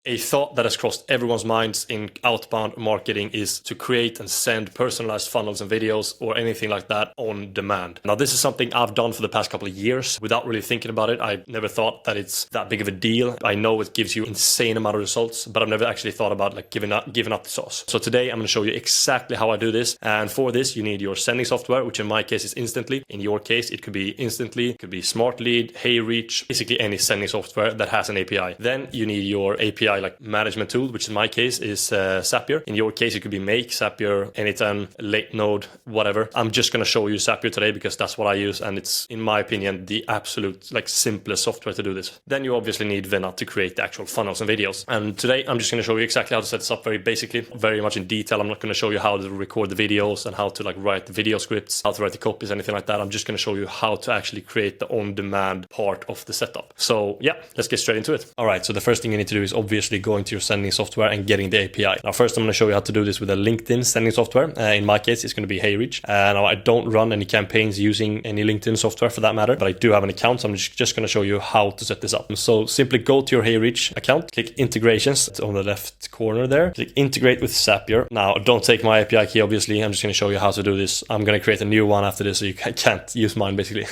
A thought that has crossed everyone's minds in outbound marketing is to create and send personalized funnels and videos or anything like that on demand. Now, this is something I've done for the past couple of years without really thinking about it. I never thought that it's that big of a deal. I know it gives you insane amount of results, but I've never actually thought about like giving up the sauce. So today I'm going to show you exactly how I do this. And for this, you need your sending software, which in my case is Instantly. In your case, it could be Instantly, it could be Smart Lead, HeyReach, basically any sending software that has an API. Then you need your API like management tool, which in my case is Zapier. In your case, it could be Make, Zapier, Anytime, Late Node, whatever. I'm just going to show you Zapier today because that's what I use, and it's, in my opinion, the absolute like simplest software to do this. Then you obviously need Vinna to create the actual funnels and videos. And today I'm just going to show you exactly how to set this up very basically, very much in detail. I'm not going to show you how to record the videos and how to like write the video scripts, how to write the copies, anything like that. I'm just going to show you how to actually create the on-demand part of the setup. So yeah, let's get straight into it. All right, so the first thing you need to do is obviously going to your sending software and getting the API. Now, first I'm going to show you how to do this with a LinkedIn sending software. In my case, it's going to be HeyReach. Now, I don't run any campaigns using any LinkedIn software for that matter, but I do have an account, so I'm just going to show you how to set this up. So simply go to your HeyReach account, click integrations on the left corner there, click integrate with Zapier. Now, don't take my API key, obviously. I'm just going to show you how to do this. I'm going to create a new one after this, so you can't use mine basically.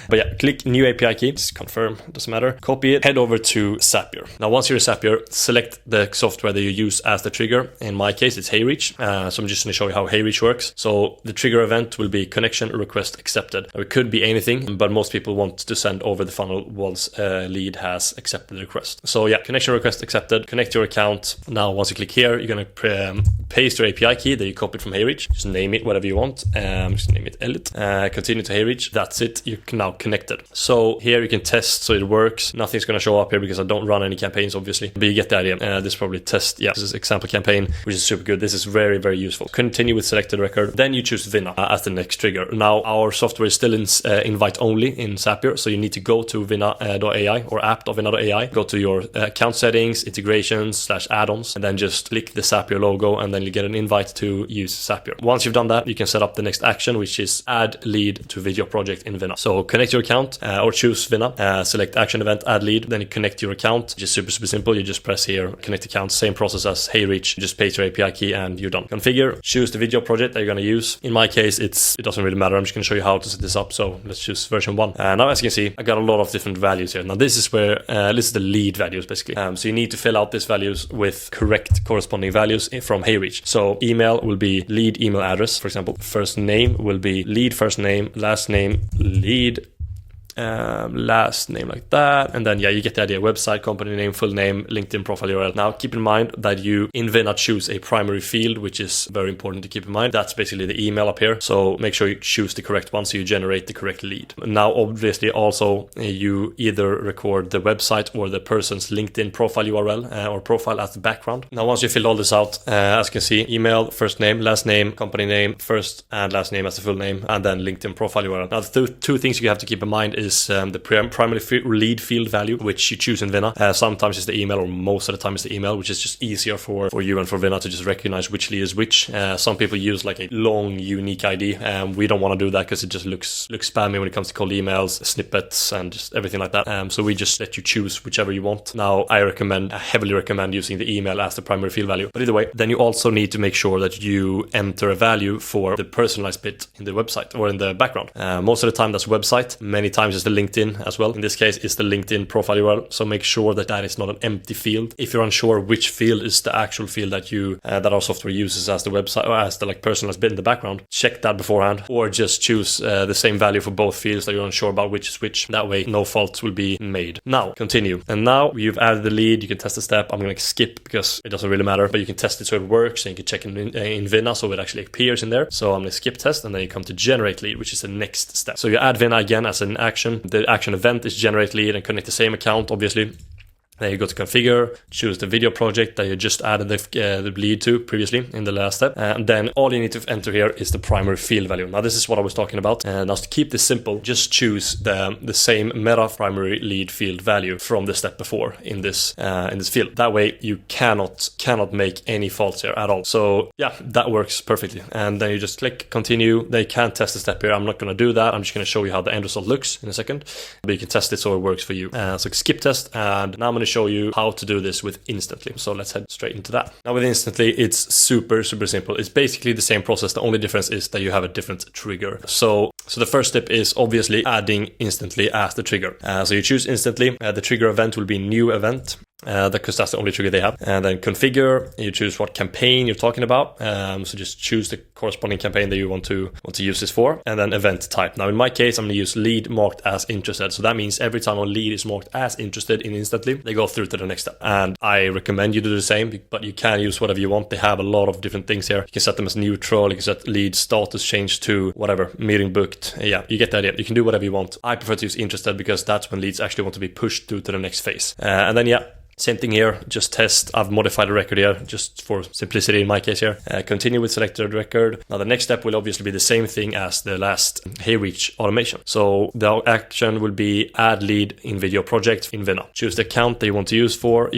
But yeah, click new API key, just confirm, doesn't matter. Copy it, head over to Zapier. Now, once you're in Zapier, select the software that you use as the trigger. In my case, it's HeyReach. So I'm just going to show you how HeyReach works. So the trigger event will be connection request accepted. Now, it could be anything, but most people want to send over the funnel once a lead has accepted the request. So yeah, connection request accepted, connect your account. Now, once you click here, you're going to paste your API key that you copied from HeyReach. Just name it whatever you want. Just name it Elliot. Continue to HeyReach. That's it. You're now connected. So here you can test so it works. Nothing's going to show up here because I don't run any campaigns, obviously, but you get the idea. This is probably test. Yeah, this is example campaign, which is super good. This is very, very useful. Continue with selected record. Then you choose Vinna as the next trigger. Now, our software is still in invite only in Zapier, so you need to go to Vinna AI or app.vinna.ai. Go to your account settings, integrations / add-ons, and then just click the Zapier logo, and then you get an invite to use Zapier. Once you've done that, you can set up the next action, which is add lead to video project in Vinna. So connect your account or choose Vinna, select action event, add lead, then you connect your account. Just super simple. You just press here, connect account, same process as HeyReach. You just paste your API key and you're done. Configure, choose the video project that you're going to use. In my case, it doesn't really matter. I'm just going to show you how to set this up. So let's choose version 1. Now, as you can see, I got a lot of different values here. Now, this is where this is the lead values basically. So you need to fill out these values with correct corresponding values from HeyReach. So email will be lead email address, for example. First name will be lead first name, last name lead last name, like that. And then yeah, you get the idea. Website, company name, full name, LinkedIn profile URL. Now keep in mind that you in Vinna choose a primary field, which is very important to keep in mind. That's basically the email up here. So make sure you choose the correct one so you generate the correct lead. Now obviously also you either record the website or the person's LinkedIn profile URL or profile as the background. Now once you fill all this out, as you can see, email, first name, last name, company name, first and last name as the full name, and then LinkedIn profile URL. Now the two things you have to keep in mind is the primary lead field value, which you choose in Vinna. Sometimes it's the email, or most of the time it's the email, which is just easier for you and for Vinna to just recognize which lead is which. Some people use like a long, unique ID. We don't want to do that because it just looks spammy when it comes to cold emails, snippets, and just everything like that. So we just let you choose whichever you want. Now, I heavily recommend using the email as the primary field value. But either way, then you also need to make sure that you enter a value for the personalized bit in the website or in the background. Most of the time that's website. Many times it's the LinkedIn as well. In this case, it's the LinkedIn profile URL. So make sure that is not an empty field. If you're unsure which field is the actual field that our software uses as the website or as the like personalized bit in the background, check that beforehand, or just choose the same value for both fields that you're unsure about which is which. That way, no faults will be made. Now, continue. And now you've added the lead. You can test the step. I'm going to skip because it doesn't really matter, but you can test it so it works, and you can check in Vinna so it actually appears in there. So I'm going to skip test, and then you come to generate lead, which is the next step. So you add Vinna again as an action. The action event is generate lead and connect the same account, obviously. Then you go to configure, choose the video project that you just added the lead to previously in the last step. And then all you need to enter here is the primary field value. Now this is what I was talking about. And now to keep this simple, just choose the same meta primary lead field value from the step before in this field. That way you cannot make any faults here at all. So yeah, that works perfectly. And then you just click continue. They can test the step here. I'm not going to do that. I'm just going to show you how the end result looks in a second. But you can test it so it works for you. So skip test. And now I'm going to show you how to do this with Instantly. So let's head straight into that. Now with Instantly, it's super simple. It's basically the same process. The only difference is that you have a different trigger. So the first step is obviously adding Instantly as the trigger. So you choose Instantly. The trigger event will be new event. Because that's the only trigger they have. And then configure, you choose what campaign you're talking about. So just choose the corresponding campaign that you want to use this for, and then event type. Now in my case, I'm going to use lead marked as interested. So that means every time a lead is marked as interested in Instantly, they go through to the next step. And I recommend you do the same, but you can use whatever you want. They have a lot of different things here. You can set them as neutral. You can set lead status change to whatever, meeting booked. Yeah, you get the idea. You can do whatever you want. I prefer to use interested because that's when leads actually want to be pushed through to the next phase. And then yeah, same thing here, just test. I've modified the record here just for simplicity in my case here. Continue with selected record. Now the next step will obviously be the same thing as the last HeyReach automation. So the action will be add lead in video project in Vinna. Choose the account that you want to use it for.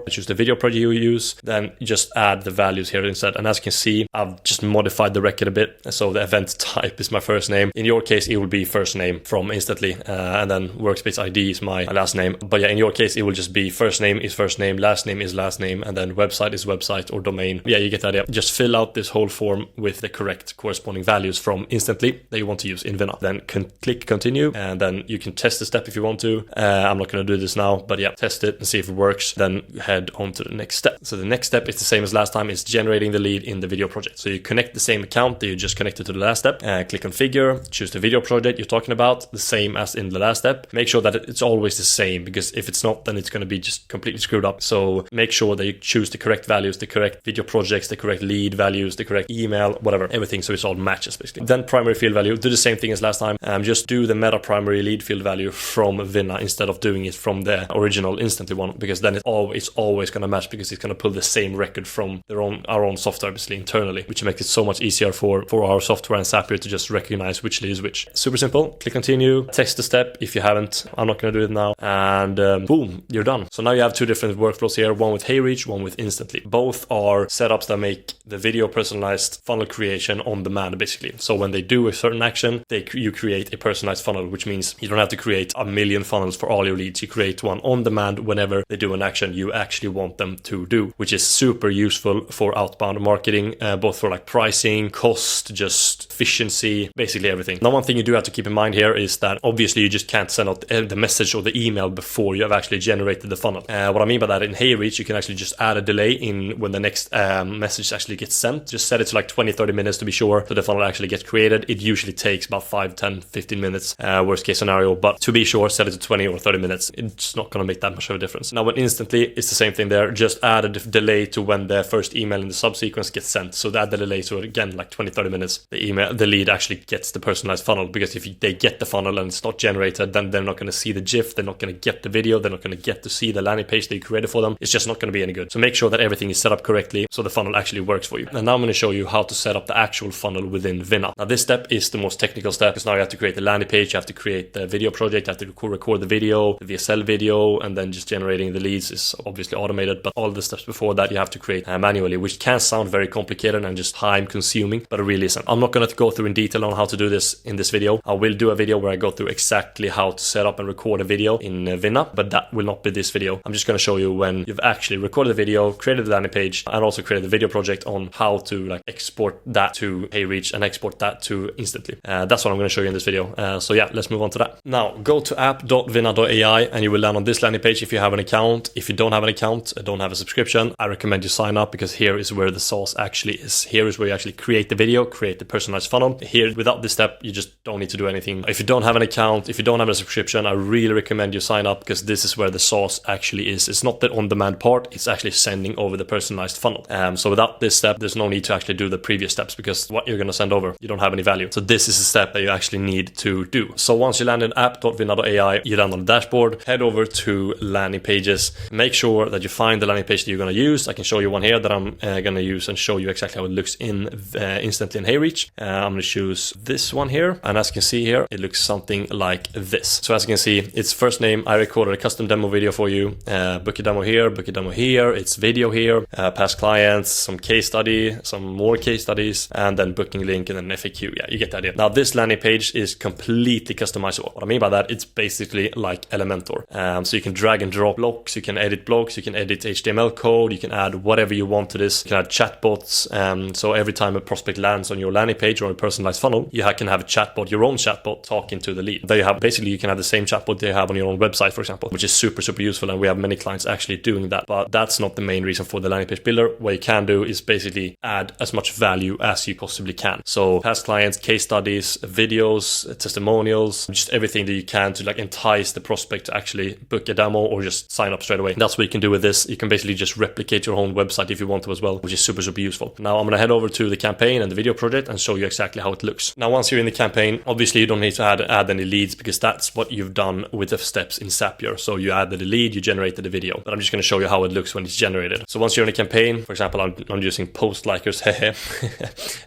Choose the video project you use. Then just add the values here instead. And as you can see, I've just modified the record a bit. So the event type is my first name. In your case, it will be first name from Instantly. And then workspace ID is my last name. But yeah, in your case, it will just be first name is first name, last name is last name, and then website is website or domain. Yeah, you get the idea. Just fill out this whole form with the correct corresponding values from Instantly that you want to use in Vinna. Then click continue, and then you can test the step if you want to. I'm not going to do this now, but yeah, test it and see if it works. Then head on to the next step. So the next step is the same as last time. It's generating the lead in the video project. So you connect the same account that you just connected to the last step. Click configure, choose the video project you're talking about, the same as in the last step. Make sure that it's always the same, because if it's not, then it's going to be just completely screwed up. So make sure that you choose the correct values, the correct video projects, the correct lead values, the correct email, whatever, everything, so it's all matches basically. Then primary field value, do the same thing as last time. Just do the meta primary lead field value from Vinna instead of doing it from the original Instantly one, because then it's always going to match, because it's going to pull the same record from our own software basically internally, which makes it so much easier for our software and Zapier to just recognize which lead is which. Super simple. Click continue, test the step if you haven't. I'm not going to do it now, and boom, you're done. So now you have two different workflows here, one with HeyReach, one with Instantly. Both are setups that make the video personalized funnel creation on demand basically. So when they do a certain action, you create a personalized funnel, which means you don't have to create a million funnels for all your leads. You create one on demand whenever they do an action you actually want them to do, which is super useful for outbound marketing, both for like pricing, cost, just efficiency, basically everything. Now, one thing you do have to keep in mind here is that obviously you just can't send out the message or the email before you have actually generated the funnel. What I mean by that, in HeyReach, you can actually just add a delay in when the next message actually gets sent. Just set it to like 20-30 minutes to be sure that the funnel actually gets created. It usually takes about 5, 10, 15 minutes, worst case scenario, but to be sure, set it to 20 or 30 minutes. It's not going to make that much of a difference. Now, when Instantly, it's the same thing there. Just add a delay to when the first email in the subsequence gets sent. So add the delay to, again, like 20-30 minutes, the lead actually gets the personalized funnel, because if they get the funnel and it's not generated, then they're not going to see the GIF, they're not going to get the video, they're not going to get to see the landing page that you created for them. It's just not going to be any good. So make sure that everything is set up correctly so the funnel actually works for you. And now I'm going to show you how to set up the actual funnel within Vinna. Now this step is the most technical step, because now you have to create the landing page, you have to create the video project, you have to record the video, the VSL video, and then just generating the leads is obviously automated, but all the steps before that you have to create manually, which can sound very complicated and just time consuming, but it really isn't. I'm not going to go through in detail on how to do this in this video. I will do a video where I go through exactly how to set up and record a video in Vinna, but that will not be this video. I'm just going to show you when you've actually recorded the video, created the landing page, and also created the video project on how to like export that to HeyReach and export that to Instantly. That's what I'm going to show you in this video. So yeah, let's move on to that. Now go to app.vinna.ai and you will land on this landing page if you have an account. If you don't have an account, don't have a subscription, I recommend you sign up, because here is where the sauce actually is. Here is where you actually create the video, create the personalized funnel. Here, without this step, you just don't need to do anything. If you don't have an account, if you don't have a subscription, I really recommend you sign up, because this is where the sauce actually is. It's not the on-demand part, it's actually sending over the personalized funnel. So without this step, there's no need to actually do the previous steps, because what you're going to send over, you don't have any value. So this is a step that you actually need to do. So once you land in app.vinna.ai, you land on the dashboard, head over to landing pages, make sure that you find the landing page that you're going to use. I can show you one here that I'm going to use and show you exactly how it looks in Instantly in HeyReach. I'm going to choose this one here, and as you can see here, it looks something like this. So as you can see, it's first name. I recorded a custom demo video for you. book a demo here, book a demo here, it's video here, past clients, some case study, some more case studies, and then booking link and then FAQ. Yeah, you get the idea. Now this landing page is completely customizable. What I mean by that, it's basically like Elementor. So you can drag and drop blocks, you can edit blocks, you can edit HTML code, you can add whatever you want to this. You can add chatbots. So every time a prospect lands on your landing page or a personalized funnel, you can have a chatbot, your own chatbot, talking to the lead. There you have, basically you can have the same chatbot they have on your own website, for example, which is super useful, and we have many clients actually doing that. But that's not the main reason for the landing page builder. What you can do is basically add as much value as you possibly can. So past clients, case studies, videos, testimonials, just everything that you can to like entice the prospect to actually book a demo or just sign up straight away. That's what you can do with this. You can basically just replicate your own website if you want to as well, which is super useful. Now I'm going to head over to the campaign and the video project and show you exactly how it looks. Now once you're in the campaign, obviously you don't need to add any leads, because that's what you've done with the steps in Zapier. So you added a lead, you generated a video, but I'm just going to show you how it looks when it's generated. So once you're in a campaign, for example, I'm using post likers.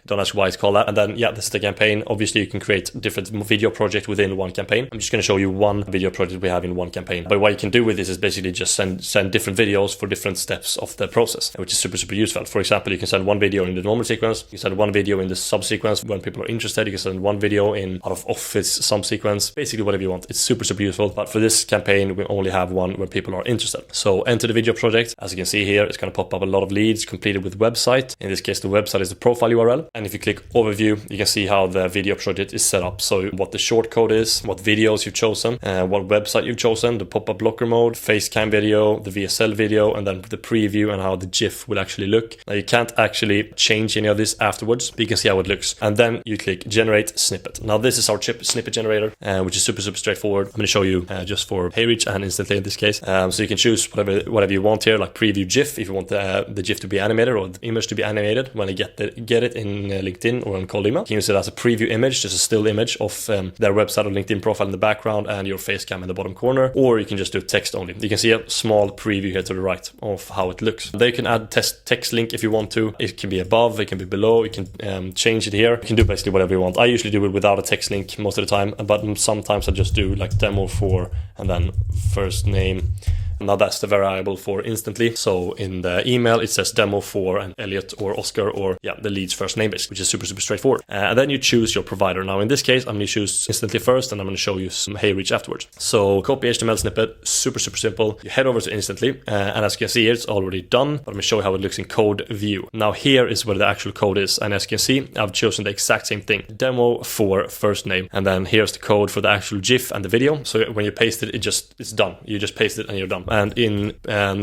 Don't ask why it's called that. And then yeah, this is the campaign. Obviously you can create different video projects within one campaign. I'm just going to show you one video project we have in one campaign. But what you can do with this is basically just send different videos for different steps of the process, which is super useful. For example, you can send one video in the normal sequence, you can send one video in the subsequence when people are interested, you can send one video in out of office subsequence, basically whatever you want. It's super useful. But for this campaign, we only have one where people are interested. So enter the video project. As you can see here, it's going to pop up a lot of leads completed with website. In this case, the website is the profile URL. And if you click overview, you can see how the video project is set up. So what the short code is, what videos you've chosen, what website you've chosen, the pop-up blocker mode, face cam video, the VSL video, and then the preview and how the GIF will actually look. Now you can't actually change any of this afterwards, but you can see how it looks. And then you click generate snippet. Now this is our snippet generator, which is super straightforward. I'm going to show you just for HeyReach and instantly in this case. So you can choose whatever you want here, like preview GIF if you want the GIF to be animated or the image to be animated when I get it in LinkedIn or on cold email. You can use it as a preview image, just a still image of their website or LinkedIn profile in the background and your face cam in the bottom corner, or you can just do text only. You can see a small preview here to the right of how it looks. There you can add text link if you want to. It can be above, it can be below, you can change it here. You can do basically whatever you want. I usually do it without a text link most of the time, but sometimes I just do like demo for and then first name. Now that's the variable for instantly. So in the email, it says demo for and Elliot or Oscar or the lead's first name, which is super straightforward. And then you choose your provider. Now in this case, I'm going to choose instantly first, and I'm going to show you some HeyReach afterwards. So copy HTML snippet, super simple. You head over to instantly, and as you can see here, it's already done. But I'm going to show you how it looks in code view. Now here is where the actual code is, and as you can see, I've chosen the exact same thing, demo for first name, and then here's the code for the actual GIF and the video. So when you paste it, it's done. You just paste it and you're done. And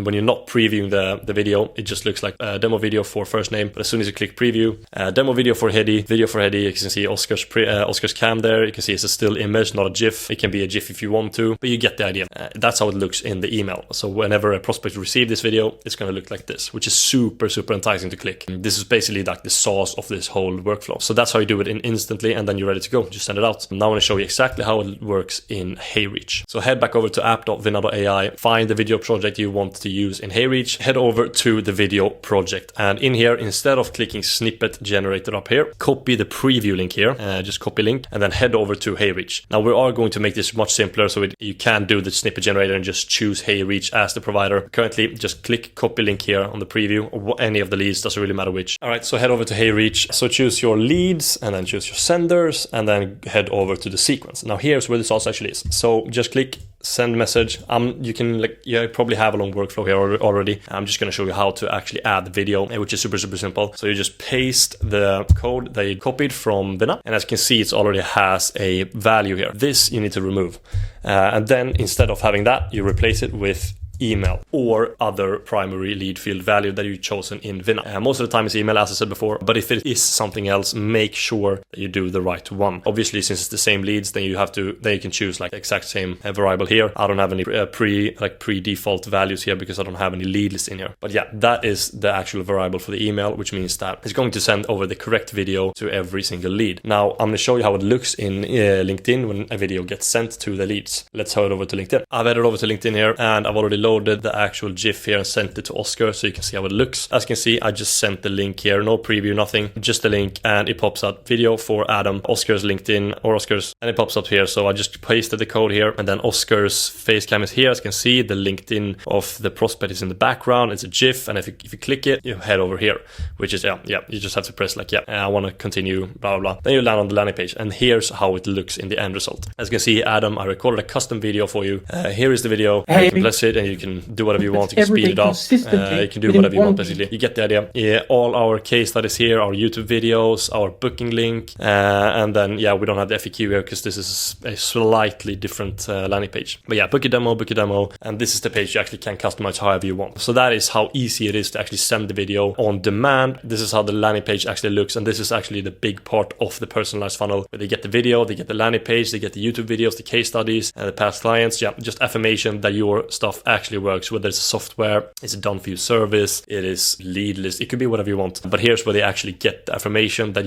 when you're not previewing the video, it just looks like a demo video for first name. But as soon as you click preview, demo video for Hedy, you can see Oscar's cam there. You can see it's a still image, not a GIF. It can be a GIF if you want to, but you get the idea. That's how it looks in the email. So whenever a prospect receives this video, it's going to look like this, which is super enticing to click. This is basically like the sauce of this whole workflow. So that's how you do it in instantly, and then you're ready to go. Just send it out. Now I want to show you exactly how it works in HeyReach. So head back over to app.vinna.ai, find the video project you want to use in HeyReach, head over to the video project, and in here, instead of clicking snippet generator up here, copy the preview link here, just copy link, and then head over to HeyReach. Now we are going to make this much simpler, so you can do the snippet generator and just choose HeyReach as the provider. Currently, just click copy link here on the preview, or any of the leads, doesn't really matter which. All right, so head over to HeyReach. So choose your leads, and then choose your senders, and then head over to the sequence. Now here's where the sauce actually is. So just click send message. You probably have a long workflow here already. I'm just going to show you how to actually add the video, which is super simple. So you just paste the code that you copied from Vinna, and as you can see, it already has a value here. This you need to remove, and then instead of having that, you replace it with email or other primary lead field value that you've chosen in Vinna. Most of the time it's email, as I said before, but if it is something else, make sure that you do the right one. Obviously, since it's the same leads, then you can choose like the exact same variable here. I don't have any pre-default values here because I don't have any lead list in here. But yeah, that is the actual variable for the email, which means that it's going to send over the correct video to every single lead. Now I'm going to show you how it looks in LinkedIn when a video gets sent to the leads. Let's head over to LinkedIn. I've headed over to LinkedIn here, and I've already loaded the actual GIF here and sent it to Oscar so you can see how it looks. As you can see, I just sent the link here, no preview, nothing, just the link, and it pops up video for Adam, Oscar's LinkedIn or Oscar's, and it pops up here. So I just pasted the code here, and then Oscar's face cam is here. As you can see, the LinkedIn of the prospect is in the background. It's a GIF, and if you click it, you head over here, which is you just have to press like I want to continue, blah blah blah. Then you land on the landing page, and here's how it looks in the end result. As you can see, Adam, I recorded a custom video for you. Here is the video. You can press it, and you can do whatever you want. You can speed it up. You can do whatever you want, basically. You get the idea. Yeah, all our case studies here, our YouTube videos, our booking link, and then we don't have the FAQ here because this is a slightly different landing page. But yeah, book a demo, and this is the page you actually can customize however you want. So that is how easy it is to actually send the video on demand. This is how the landing page actually looks, and this is actually the big part of the personalized funnel, where they get the video, they get the landing page, they get the YouTube videos, the case studies, and the past clients. Just affirmation that your stuff actually works, whether it's software, it's a done for you service, it is lead list, it could be whatever you want. But here's where they actually get the affirmation that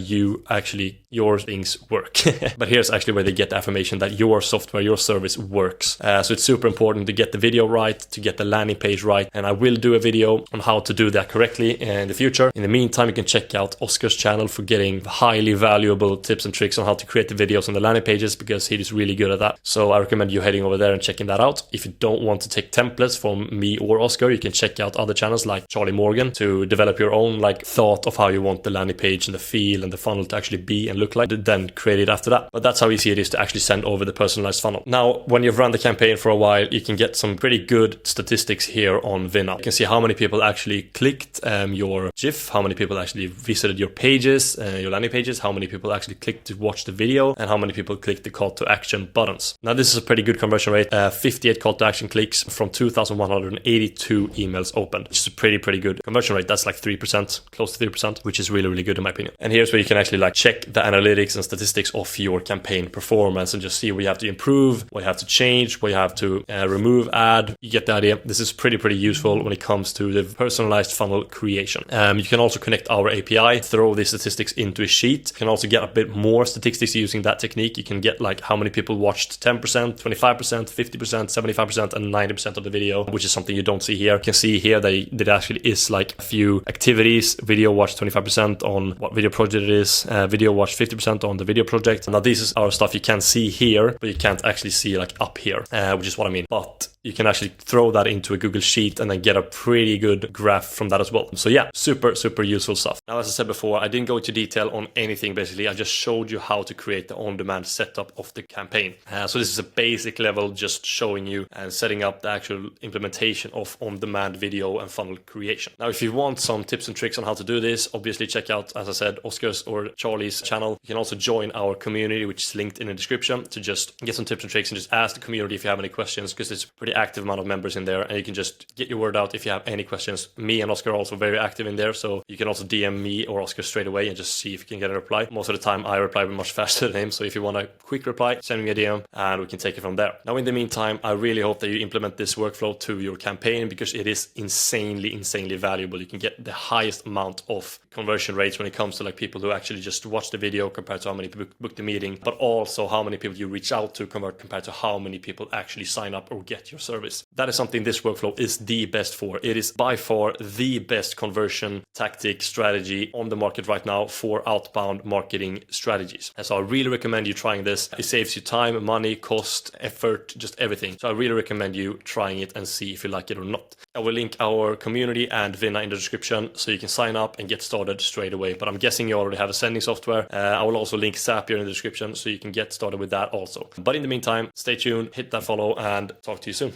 your things work. But here's actually where they get the affirmation that your software, your service works. So it's super important to get the video right, to get the landing page right, and I will do a video on how to do that correctly in the future. In the meantime, you can check out Oscar's channel for getting highly valuable tips and tricks on how to create the videos on the landing pages, because he is really good at that. So I recommend you heading over there and checking that out. If you don't want to take templates from me or Oscar, you can check out other channels like Charlie Morgan to develop your own thought of how you want the landing page and the feel and the funnel to actually be and look like, then create it after that. But that's how easy it is to actually send over the personalized funnel. Now, when you've run the campaign for a while, you can get some pretty good statistics here on Vinna. You can see how many people actually clicked your GIF, how many people actually visited your pages, your landing pages, how many people actually clicked to watch the video, and how many people clicked the call to action buttons. Now, this is a pretty good conversion rate, 58 call to action clicks from 2,182 emails opened, which is a pretty good conversion rate. That's like 3%, close to 3%, which is really good in my opinion. And here's where you can actually check the analytics and statistics of your campaign performance and just see what you have to improve, what you have to change, what you have to remove, add. You get the idea. This is pretty useful when it comes to the personalized funnel creation. You can also connect our API, throw these statistics into a sheet. You can also get a bit more statistics using that technique. You can get how many people watched 10%, 25%, 50%, 75%, and 90% of the video, which is something you don't see here. You can see here that it actually is a few activities. Video watched 25% on what video project it is. Video watched 50% on the video project. Now, this is our stuff you can see here, but you can't actually see up here, which is what I mean. But you can actually throw that into a Google Sheet and then get a pretty good graph from that as well. So yeah, super useful stuff. Now, as I said before, I didn't go into detail on anything basically. I just showed you how to create the on-demand setup of the campaign. So this is a basic level, just showing you and setting up the actual implementation of on-demand video and funnel creation. Now, if you want some tips and tricks on how to do this, obviously check out, as I said, Oscar's or Charlie's channel. You can also join our community, which is linked in the description, to just get some tips and tricks and just ask the community if you have any questions, because it's a pretty active amount of members in there, and you can just get your word out if you have any questions. Me and Oscar are also very active in there, so you can also DM me or Oscar straight away and just see if you can get a reply. Most of the time I reply much faster than him, so if you want a quick reply, send me a DM and we can take it from there. Now, in the meantime, I really hope that you implement this workflow to your campaign, because it is insanely valuable. You can get the highest amount of conversion rates when it comes to people who actually just watch the video compared to how many people book the meeting, but also how many people you reach out to convert compared to how many people actually sign up or get your service. That is something this workflow is the best for. It is by far the best conversion tactic strategy on the market right now for outbound marketing strategies. And so I really recommend you trying this. It saves you time, money, cost, effort, just everything. So I really recommend you trying it and see if you like it or not. I will link our community and Vinna in the description so you can sign up and get started straight away. But I'm guessing you already have a sending software. I will also link Zapier in the description so you can get started with that also. But in the meantime, stay tuned, hit that follow, and talk to you soon.